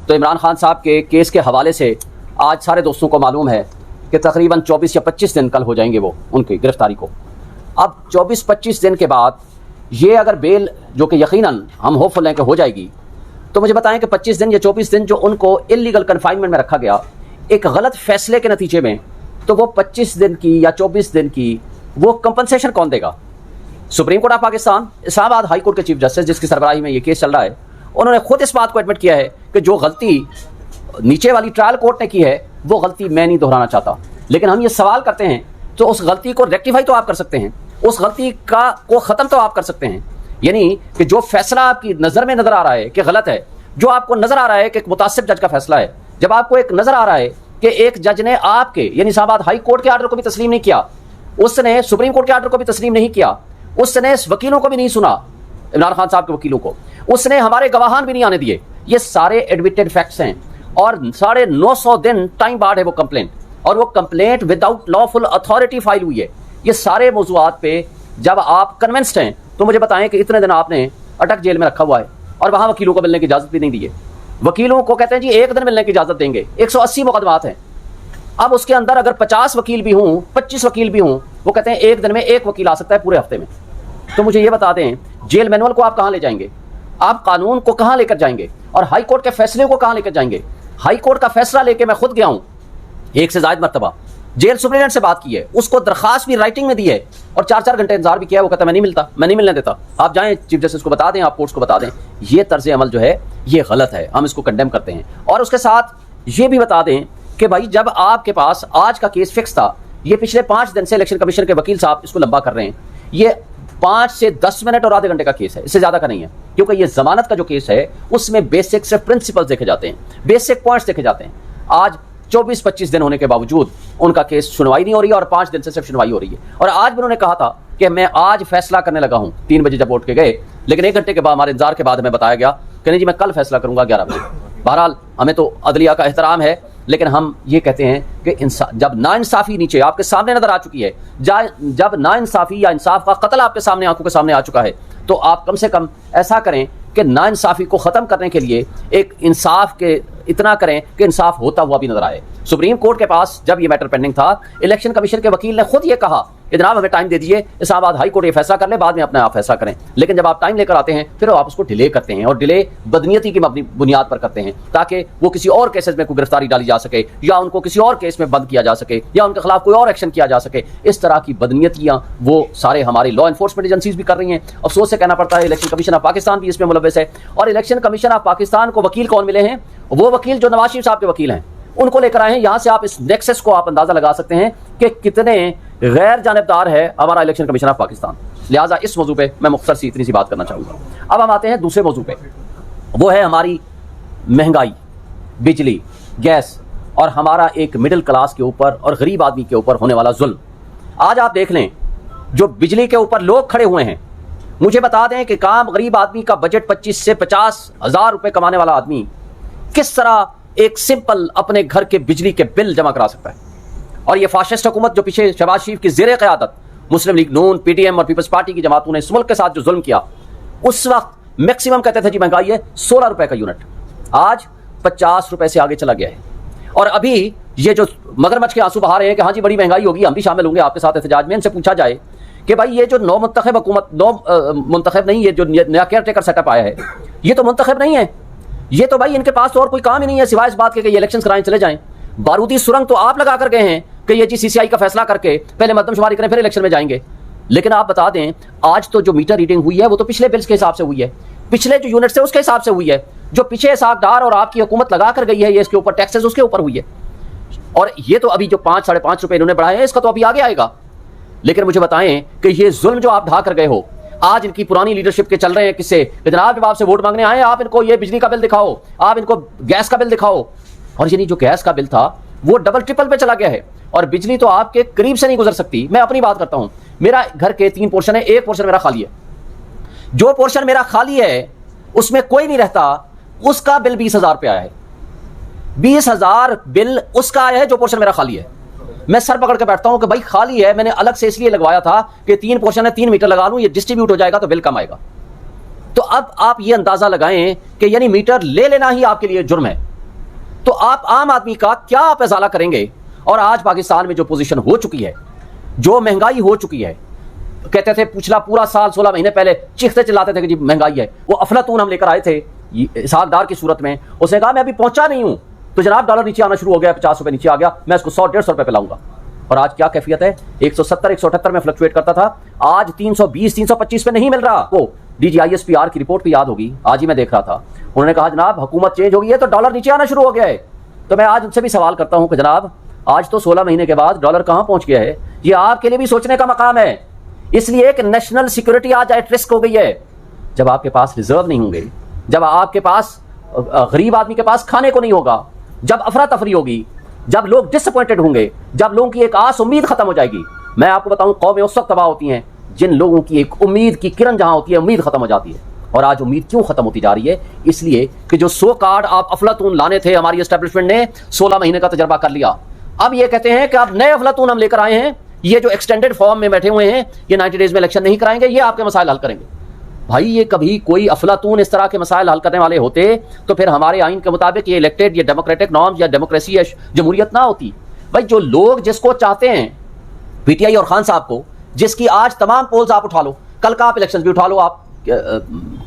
तो इमरान खान साहब के केस के हवाले से आज सारे दोस्तों को मालूम है कि तकरीबन 24 या 25 दिन कल हो जाएंगे वो उनकी गिरफ्तारी को। अब 24-25 दिन के बाद ये अगर बेल, जो कि यकीनन हम होपफुल हैं कि हो जाएगी, तो मुझे बताएं कि 25 दिन या 24 दिन जो उनको इलीगल कन्फाइनमेंट में रखा गया एक गलत फैसले के नतीजे में, तो वो 25 दिन की या 24 दिन की वो कंपनसेशन कौन देगा? Supreme court of Pakistan, Islamabad high court के चीफ जस्टिस जिसकी सरबराही में ये केस चल रहा है, उन्होंने खुद इस बात को एडमिट किया है कि जो गलती नीचे वाली ट्रायल कोर्ट ने की है वो गलती मैं नहीं दोहराना चाहता। लेकिन हम ये सवाल करते हैं तो उस गलती को रेक्टिफाई तो आप कर सकते हैं, उस गलती को ख़त्म तो आप कर सकते हैं। यानी कि जो फैसला आपकी नज़र में नज़र आ रहा है कि गलत है, जो आपको नज़र आ रहा है कि एक मुतासिब जज का फैसला है, जब आपको एक नज़र आ रहा है कि एक जज ने आपके यानी इस्लामाबाद हाई कोर्ट के आर्डर को भी तस्लीम नहीं किया, उसने सुप्रीम कोर्ट के आर्डर को भी तस्लीम नहीं किया, उसने वकीलों को भी नहीं सुना, इमरान खान साहब के वकीलों को, उसने हमारे गवाहान भी नहीं आने दिए, ये सारे एडमिटेड फैक्ट्स हैं और 950 दिन टाइम बार्ड है वो कंप्लेंट, और वो complaint without lawful authority file हुई है। ये सारे मौजूआत पे जब आप कन्विंस्ड हैं तो मुझे बताएं कि इतने दिन आपने अटक जेल में रखा हुआ है और वहां वकीलों को मिलने की इजाजत भी नहीं दी है। वकीलों को कहते हैं जी एक दिन मिलने की इजाजत देंगे, 180 मुकदमात हैं। अब उसके अंदर अगर 50 वकील भी हों, 25 वकील भी हों, वो कहते हैं एक दिन में एक वकील आ सकता है पूरे हफ्ते में। तो मुझे ये बता दें, जेल मैनुअल को आप कहाँ ले जाएंगे? आप कानून को कहाँ लेकर जाएंगे? और हाई कोर्ट के फैसले को कहाँ लेकर जाएंगे? हाई कोर्ट का फैसला लेके मैं खुद गया हूँ, एक से ज्यादा मरतबा जेल सुप्रीडेंट से बात की है, उसको दरखास्त भी राइटिंग में दी है और 4-4 घंटे इंतजार भी किया है। वो कहता मैं नहीं मिलता, मैं नहीं मिलने देता। आप जाएं चीफ जस्टिस को बता दें, आप कोर्ट्स को बता दें। ये तर्ज अमल जो है ये गलत है, हम इसको कंडेम करते हैं। और उसके साथ ये भी बता दें कि भाई जब आपके पास आज का केस फिक्स था, ये पिछले 5 दिन से इलेक्शन कमीशन के वकील साहब इसको लंबा कर रहे हैं। ये 5 से 10 मिनट और आधे घंटे का केस है, इससे ज्यादा का नहीं है, क्योंकि ये जमानत का जो केस है उसमें बेसिक से प्रिंसिपल्स देखे जाते हैं, बेसिक पॉइंट्स देखे जाते हैं। आज 24-25 दिन होने के बावजूद उनका केस सुनवाई नहीं हो रही है और 5 दिन से सिर्फ सुनवाई हो रही है। और आज भी उन्होंने कहा था कि मैं आज फैसला करने लगा हूं 3 बजे जब उठ के गए, लेकिन 1 घंटे के बाद हमारे इंतजार के बाद हमें बताया गया कि नहीं जी मैं कल फैसला करूंगा 11 बजे। बहरहाल हमें तो अदलिया का एहतराम है, लेकिन हम ये कहते हैं कि जब नाइंसाफी नीचे आपके सामने नजर आ चुकी है, जब नाइंसाफी या इंसाफ का कत्ल आपके सामने आंखों के सामने आ चुका है, तो आप कम से कम ऐसा करें कि नाइंसाफी को ख़त्म करने के लिए एक इंसाफ के इतना करें कि इंसाफ होता हुआ भी नजर आए। सुप्रीम कोर्ट के पास जब ये मैटर पेंडिंग था, इलेक्शन कमीशन के वकील ने खुद ये कहा कि जनाब हमें टाइम दे दीजिए, इस्लामाबाद हाई कोर्ट ये फैसला कर ले, बाद में अपने आप फैसला करें। लेकिन जब आप टाइम लेकर आते हैं फिर आप उसको डिले करते हैं, और डिले बदनीयती की बुनियाद पर करते हैं ताकि वो किसी और केसेस में कोई गिरफ्तारी डाली जा सके, या उनको किसी और केस में बंद किया जा सके, या उनके खिलाफ कोई और एक्शन किया जा सके। इस तरह की बदनीयतियां वो सारे हमारी लॉ एनफोर्समेंट एजेंसीज भी कर रही हैं। अफसोस से कहना पड़ता है इलेक्शन कमीशन ऑफ पाकिस्तान भी इसमें मुलव्वस है। और इलेक्शन कमीशन ऑफ पाकिस्तान को वकील कौन मिले हैं? वो वकील जो नवाज शरीफ साहब के वकील हैं, उनको लेकर आए हैं। यहां से आप इस नेक्सस को आप अंदाजा लगा सकते हैं कि कितने गैर जानिबदार है हमारा इलेक्शन कमीशन ऑफ पाकिस्तान। लिहाजा इस मौजू पे मैं मुख्तसर सी इतनी सी बात करना चाहूंगा। अब हम आते हैं दूसरे मौजू पे, वो है हमारी महंगाई, बिजली, गैस, और हमारा एक मिडिल क्लास के ऊपर और गरीब आदमी के ऊपर होने वाला जुल्म। आज आप देख लें, जो बिजली के ऊपर लोग खड़े हुए हैं, मुझे बता दें कि काम गरीब आदमी का बजट 25 से 50 हज़ार रुपए कमाने वाला आदमी किस तरह एक सिंपल अपने घर के बिजली के बिल जमा करा सकता है। और ये फाशिस्ट हुकूमत जो पीछे शहबाज शरीफ की ज़ेरे क़यादत मुस्लिम लीग नून, PTM और पीपल्स पार्टी की जमातों ने इस मुल्क के साथ जो जुल्म किया, उस वक्त मैक्सिमम कहते थे जी महंगाई है 16 रुपए का यूनिट, आज 50 रुपए से आगे चला गया है। और अभी ये जो मगरमच्छ के आंसू बहा रहे हैं कि हाँ जी बड़ी महंगाई होगी, हम भी शामिल होंगे आपके साथ एहतजाज में, इनसे पूछा जाए कि भाई ये जो नौ मुंतखब हुकूमत, मुंतखब नहीं, ये जो नया केयर टेकर सेटअप आया है, ये तो मुंतखब नहीं है। ये तो भाई इनके पास तो और कोई काम ही नहीं है सिवाय इस बात के कि ये इलेक्शंस कराएं चले जाएं। बारूदी सुरंग तो आप लगा कर गए हैं कि ये जी CCI का फैसला करके पहले मर्दमशुमारी करें फिर इलेक्शन में जाएंगे। लेकिन आप बता दें, आज तो जो मीटर रीडिंग हुई है वो तो पिछले बिल्स के हिसाब से हुई है, पिछले जो यूनिट से उसके हिसाब से हुई है, जो पीछे सागदार और आपकी हुकूमत लगा कर गई है ये इसके ऊपर टैक्सेस उसके ऊपर हुई है। और ये तो अभी जो 5-5.5 रुपए इन्होंने बढ़ाए हैं, इसका तो अभी आगे आएगा। लेकिन मुझे बताएं कि ये जुल्म जो आप ढा कर गए हो, आज इनकी पुरानी लीडरशिप के चल रहे हैं किस्से, जनाब जब आपसे वोट मांगने आए आप इनको ये बिजली का बिल दिखाओ, आप इनको गैस का बिल दिखाओ। और यानी जो गैस का बिल था वो डबल ट्रिपल पे चला गया है, और बिजली तो आपके करीब से नहीं गुजर सकती। मैं अपनी बात करता हूं, मेरा घर के 3 पोर्शन है, एक पोर्शन मेरा खाली है। जो पोर्शन मेरा खाली है उसमें कोई नहीं रहता, उसका बिल 20,000 रुपया है। 20,000 बिल उसका आया है जो पोर्शन मेरा खाली है। मैं सर पकड़ के बैठता हूं कि भाई खाली है, मैंने अलग से इसलिए लगवाया था कि 3 पोर्शन है, 3 मीटर लगा लूं, ये डिस्ट्रीब्यूट हो जाएगा तो बिल कम आएगा। तो अब आप ये अंदाजा लगाएं कि यानी मीटर ले लेना ही आपके लिए जुर्म है। तो आप आम आदमी का क्या आप इजाला करेंगे? और आज पाकिस्तान में जो पोजीशन हो चुकी है, जो महंगाई हो चुकी है, कहते थे पिछला पूरा साल 16 महीने पहले चीखते चिल्लाते थे कि जी महंगाई है, वो अफलातून हम लेकर आए थे इसहाक डार की सूरत में। उसने कहा मैं अभी पहुंचा नहीं हूं, तो जनाब डॉलर नीचे आना शुरू हो गया, 50 रुपए नीचे आ गया, मैं इसको 100-150 रुपए पे लाऊंगा। और आज क्या कैफियत है? 170-178 में फ्लक्चुएट करता था, आज 320-325 पे नहीं मिल रहा। वो DGISPR की रिपोर्ट भी याद होगी, आज ही मैं देख रहा था। उन्होंने कहा जनाब हुकूमत चेंज हो गई है तो डॉलर नीचे आना शुरू हो गया है। तो मैं आज उनसे भी सवाल करता हूं कि जनाब आज तो 16 महीने के बाद डॉलर कहां पहुंच गया है? ये आपके लिए भी सोचने का मकाम है। इसलिए कि नेशनल सिक्योरिटी आज एट रिस्क हो गई है। जब आपके पास रिजर्व नहीं होंगे, जब आपके पास गरीब आदमी के पास खाने को नहीं होगा, जब अफरा तफरी होगी, जब लोग डिसअपॉइंटेड होंगे, जब लोगों की एक आस उम्मीद खत्म हो जाएगी। मैं आपको बताऊं कौमें उस वक्त तबाह होती हैं जिन लोगों की एक उम्मीद की किरण जहां होती है, उम्मीद खत्म हो जाती है। और आज उम्मीद क्यों खत्म होती जा रही है? इसलिए कि जो 100 कार्ड आप अफलातून लाने थे, हमारी एस्टेब्लिशमेंट ने 16 महीने का तजर्बा कर लिया। अब ये कहते हैं कि आप नए अफलातून हम लेकर आए हैं, ये जो एक्सटेंडेड फॉर्म में बैठे हुए हैं, ये 90 डेज में इलेक्शन नहीं कराएंगे, ये आपके मसाइल हल करेंगे। भाई ये कभी कोई अफलातून इस तरह के मसाइल हल करने वाले होते तो फिर हमारे आइन के मुताबिक ये इलेक्टेड, ये डेमोक्रेटिक नॉर्म्स या डेमोक्रेसी या जमहूरियत ना होती। भाई जो लोग जिसको चाहते हैं, PTI और खान साहब को, जिसकी आज तमाम पोल्स आप उठा लो, कल का आप इलेक्शन भी उठा लो आप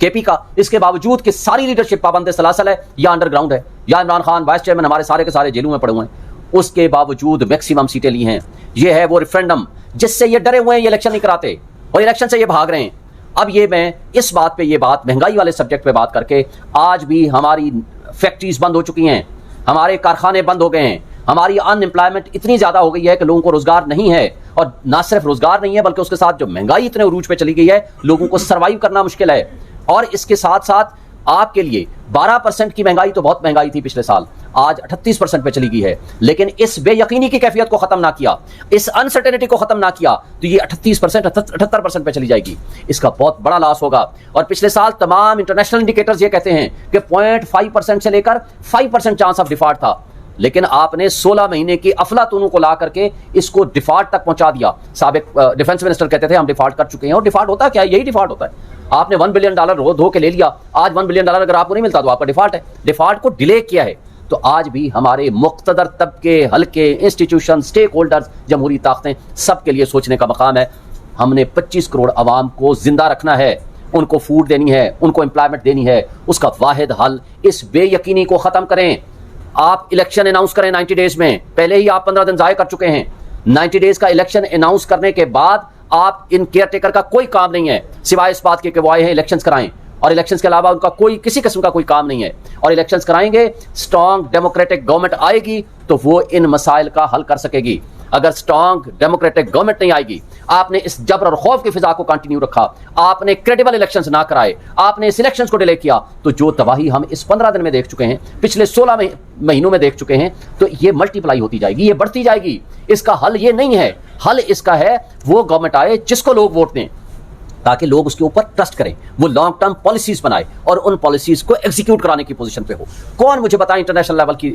KP का, इसके बावजूद कि सारी लीडरशिप पाबंद सलासल है या अंडरग्राउंड है, या इमरान खान वाइस चेयरमैन हमारे सारे के सारे जेलों में पड़े हुए हैं, उसके बावजूद मैक्सिमम सीटें ली हैं। ये है वो रेफरेंडम जिससे ये डरे हुए हैं, ये इलेक्शन नहीं कराते और इलेक्शन से ये भाग रहे हैं। अब ये मैं इस बात पे, ये बात महंगाई वाले सब्जेक्ट पे बात करके, आज भी हमारी फैक्ट्रीज बंद हो चुकी हैं, हमारे कारखाने बंद हो गए हैं, हमारी अनएम्प्लॉयमेंट इतनी ज्यादा हो गई है कि लोगों को रोजगार नहीं है। और ना सिर्फ रोजगार नहीं है बल्कि उसके साथ जो महंगाई इतने उरूज पे चली गई है, लोगों को सर्वाइव करना मुश्किल है। और इसके साथ साथ आपके लिए 12% की महंगाई तो बहुत महंगाई थी पिछले साल, आज 38% पे चली गई है। लेकिन इस बेयकीनी की कैफियत को खत्म ना किया, इस अनसर्टेनिटी को खत्म ना किया, तो ये 38%, 78% पे चली जाएगी। इसका बहुत बड़ा लॉस होगा। और पिछले साल तमाम इंटरनेशनल इंडिकेटर्स ये कहते हैं कि 0.5% से लेकर 5% चांस ऑफ डिफॉल्ट था, लेकिन आपने 16 महीने की अफलातूनों को ला करके इसको डिफॉल्ट तक पहुंचा दिया। साबिक डिफेंस मिनिस्टर कहते थे हम डिफॉल्ट कर चुके हैं, और डिफॉल्ट होता क्या है? यही डिफॉल्ट होता है। आपने $1 बिलियन धो के ले लिया, आज $1 बिलियन अगर आपको नहीं मिलता तो आपका डिफॉल्ट है। डिफॉल्ट को डिले किया है। तो आज भी हमारे मुख्तदर तबके, हल्के, इंस्टीट्यूशन, स्टेक होल्डर्स, जमहूरी ताकतें, सबके लिए सोचने का मकाम है। हमने 25 करोड़ आवाम को जिंदा रखना है, उनको फूड देनी है, उनको एम्प्लॉयमेंट देनी है। उसका वाहिद हल इस बेयकीनी को खत्म करें। आप इलेक्शन अनाउंस करें 90 डेज में, पहले ही आप 15 दिन जाया कर चुके हैं। 90 डेज का इलेक्शन अनाउंस करने के बाद आप इन केयर टेकर का कोई काम नहीं है सिवाय इस बात के कि वो आए हैं इलेक्शंस कराएं, और इलेक्शंस के अलावा उनका कोई किसी किस्म का कोई काम नहीं है। और इलेक्शंस कराएंगे, स्ट्रॉन्ग डेमोक्रेटिक गवर्नमेंट आएगी तो वो इन मसाइल का हल कर सकेगी। अगर स्ट्रॉन्ग डेमोक्रेटिक गवर्नमेंट नहीं आएगी, आपने इस जबर और खौफ की फिजा को कंटिन्यू रखा, आपने क्रेडिबल इलेक्शंस ना कराए, आपने इस इलेक्शंस को डिले किया, तो जो तबाही हम इस 15 दिन में देख चुके हैं, पिछले 16 महीनों में देख चुके हैं, तो ये मल्टीप्लाई होती जाएगी, ये बढ़ती जाएगी। इसका हल ये नहीं है। हल इसका है वो गवर्नमेंट आए जिसको लोग वोट दें, ताकि लोग उसके ऊपर ट्रस्ट करें, वो लॉन्ग टर्म पॉलिसीज बनाए और उन पॉलिसीज को एग्जीक्यूट कराने की पोजीशन पे हो। कौन मुझे बताए इंटरनेशनल लेवल की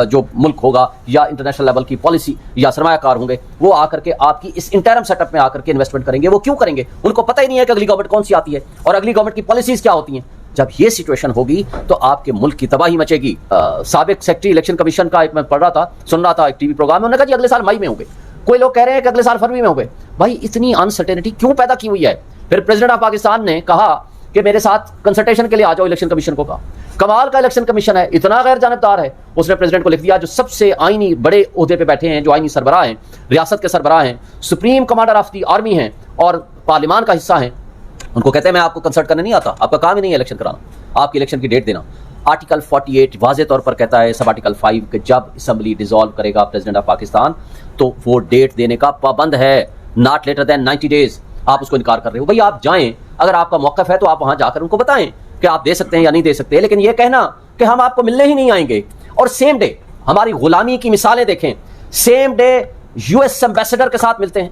जो मुल्क होगा या इंटरनेशनल लेवल की पॉलिसी या सरमायाकार होंगे, वो आकर के आपकी इस इंटरम सेटअप में आकर के इन्वेस्टमेंट करेंगे? वो क्यों करेंगे? उनको पता ही नहीं है कि अगली गवर्नमेंट कौन सी आती है और अगली गवर्नमेंट की पॉलिसीज क्या होती हैं। जब ये सिचुएशन होगी तो आपके मुल्क की तबाही मचेगी। साबिक सेक्रेटरी इलेक्शन कमीशन का एक मैं पढ़ रहा था, सुन रहा था एक टीवी प्रोग्राम में, उन्होंने कहा जी अगले साल मई में होंगे, कोई लोग कह रहे हैं कि अगले साल फरवरी में होंगे। भाई इतनी अनसर्टेनिटी क्यों पैदा की हुई है? फिर प्रेसिडेंट ऑफ पाकिस्तान ने कहा कि मेरे साथ कंसल्टेशन के लिए आ जाओ इलेक्शन कमीशन को। कहा कमाल का इलेक्शन कमीशन है, इतना गैर जानबदार है। उसने प्रेसिडेंट को लिख दिया, जो सबसे आईनी बड़े ओहदे पे बैठे हैं, जो आईनी सरबराह हैं, रियासत के सरबराह हैं, supreme commander of the army हैं और पार्लियामान का हिस्सा हैं, उनको कहते हैं मैं आपको कंसल्ट करने नहीं आता, आपका काम ही नहीं है इलेक्शन कराना, आपकी इलेक्शन की डेट देना। आर्टिकल 48 वाज़े तौर पर कहता है, सब आर्टिकल 5 कि जब असम्बली डिसॉल्व करेगा प्रेसिडेंट ऑफ पाकिस्तान तो वो डेट देने का पाबंद है, नॉट लेटर देन 90 डेज। आप उसको इनकार कर रहे हो। भाई आप जाएं, अगर आपका मौक़िफ़ है तो आप वहां जाकर उनको बताएं कि आप दे सकते हैं या नहीं दे सकते। लेकिन ये कहना कि हम आपको मिलने ही नहीं आएंगे और सेम डे, हमारी गुलामी की मिसालें देखें, सेम डे US एम्बेसडर के साथ मिलते हैं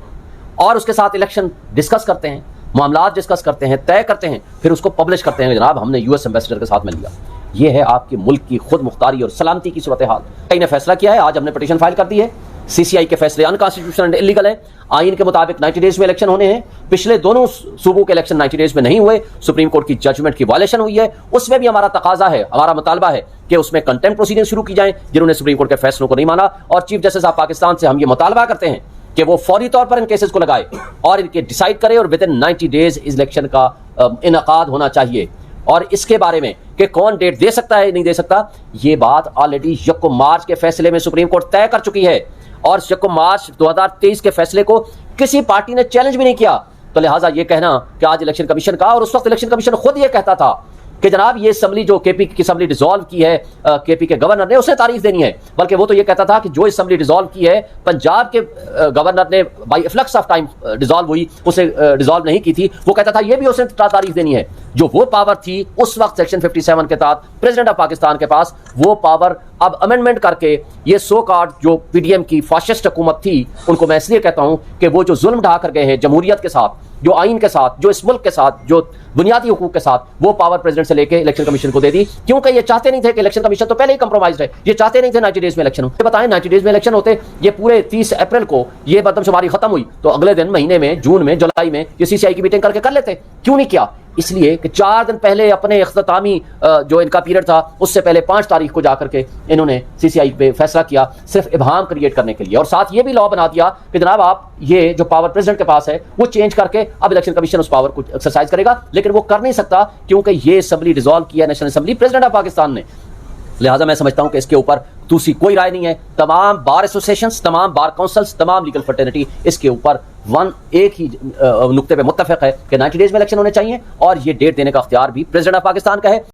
और उसके साथ इलेक्शन डिस्कस करते हैं, मामलात डिस्कस करते हैं, तय करते हैं, फिर उसको पब्लिश करते हैं, जनाब हमने US एम्बेसडर के साथ मिल लिया। ये है आपके मुल्क की खुद मुख्तारी और सलामती की सूरत हाल। कई ने फैसला किया है, आज हमने पटिशन फाइल कर दी है सीसीआई के फैसले अनकॉन्स्टिट्यूशनल एंड इलीगल है। आइन के मुताबिक 90 डेज में इलेक्शन होने हैं। पिछले दोनों सूबों के इलेक्शन 90 डेज में नहीं हुए, सुप्रीम कोर्ट की जजमेंट की वायलेशन हुई है। उसमें भी हमारा तकाजा है, हमारा मुतालबा है कि उसमें कंटेम्प्ट प्रोसीडिंग शुरू की जाए जिन्होंने सुप्रीम कोर्ट के फैसलों को नहीं माना। और चीफ जस्टिस ऑफ पाकिस्तान से हम ये मुतालबा करते हैं कि वो फौरी तौर पर इन केसेस को लगाए और इनके डिसाइड करे और विद इन 90 डेज इलेक्शन का इनकाद होना चाहिए। और इसके बारे में कि कौन डेट दे सकता है नहीं दे सकता, ये बात ऑलरेडी 1 मार्च के फैसले में सुप्रीम कोर्ट तय कर चुकी है और 1 मार्च 2023 के फैसले को किसी पार्टी ने चैलेंज भी नहीं किया। तो लिहाजा ये कहना कि आज इलेक्शन कमीशन का, और उस वक्त इलेक्शन कमीशन खुद ये कहता था कि जनाब ये असम्बली जो केपी की असम्बली डिसॉल्व की है केपी के गवर्नर ने, उसे तारीफ देनी है। बल्कि वो तो ये कहता था कि जो असम्बली डिसॉल्व की है पंजाब के गवर्नर ने by flux of time dissolve हुई, उसे डिसॉल्व नहीं की थी, वो कहता था ये भी उसे तारीफ देनी है। जो वो पावर थी उस वक्त सेक्शन 57 के तहत प्रेसिडेंट ऑफ पाकिस्तान के पास, वो पावर अब अमेंडमेंट करके ये सो कार्ड जो पीडीएम की फाशिस्ट हुकूमत थी, उनको मैं इसलिए कहता हूं कि वो जो जुल्म ढा कर गए हैं जमहूरियत के साथ, जो आइन के साथ, जो इस मुल्क के साथ, जो बुनियादी हुकूक के साथ, वो पावर प्रेसिडेंट से लेके इलेक्शन कमीशन को दे दी। क्योंकि ये चाहते नहीं थे कि इलेक्शन कमीशन तो पहले ही कंप्रोमाइज है, ये चाहते नहीं थे 90 डेज में इलेक्शन हो। बताएं 90 डेज में इलेक्शन होते, ये पूरे 30 अप्रैल को ये मरदमशुमारी खत्म हुई तो अगले दिन महीने में, जून में, जुलाई में ये सीसीआई की मीटिंग करके कर लेते। क्यों नहीं किया? इसलिए कि 4 दिन पहले अपने इख्तितामी जो इनका पीरियड था उससे पहले 5 तारीख को जाकर के इन्होंने सीसीआई पे फैसला किया सिर्फ इबहाम क्रिएट करने के लिए। और साथ ये भी लॉ बना दिया कि जनाब आप ये जो पावर प्रेसिडेंट के पास है वो चेंज करके अब इलेक्शन कमीशन उस पावर को एक्सरसाइज करेगा, लेकिन वो कर नहीं सकता क्योंकि ये असम्बली डिसॉल्व किया national assembly president of Pakistan ने। लिहाजा मैं समझता हूं कि इसके ऊपर दूसरी कोई राय नहीं है। तमाम बार एसोसिएशंस, तमाम बार काउंसिल्स, तमाम लीगल फ्रेटर्निटी इसके ऊपर एक ही नुक्ते पे मुत्तफिक है कि 90 डेज में इलेक्शन होने चाहिए और ये डेट देने का अख्तियार भी प्रेसिडेंट ऑफ पाकिस्तान का है।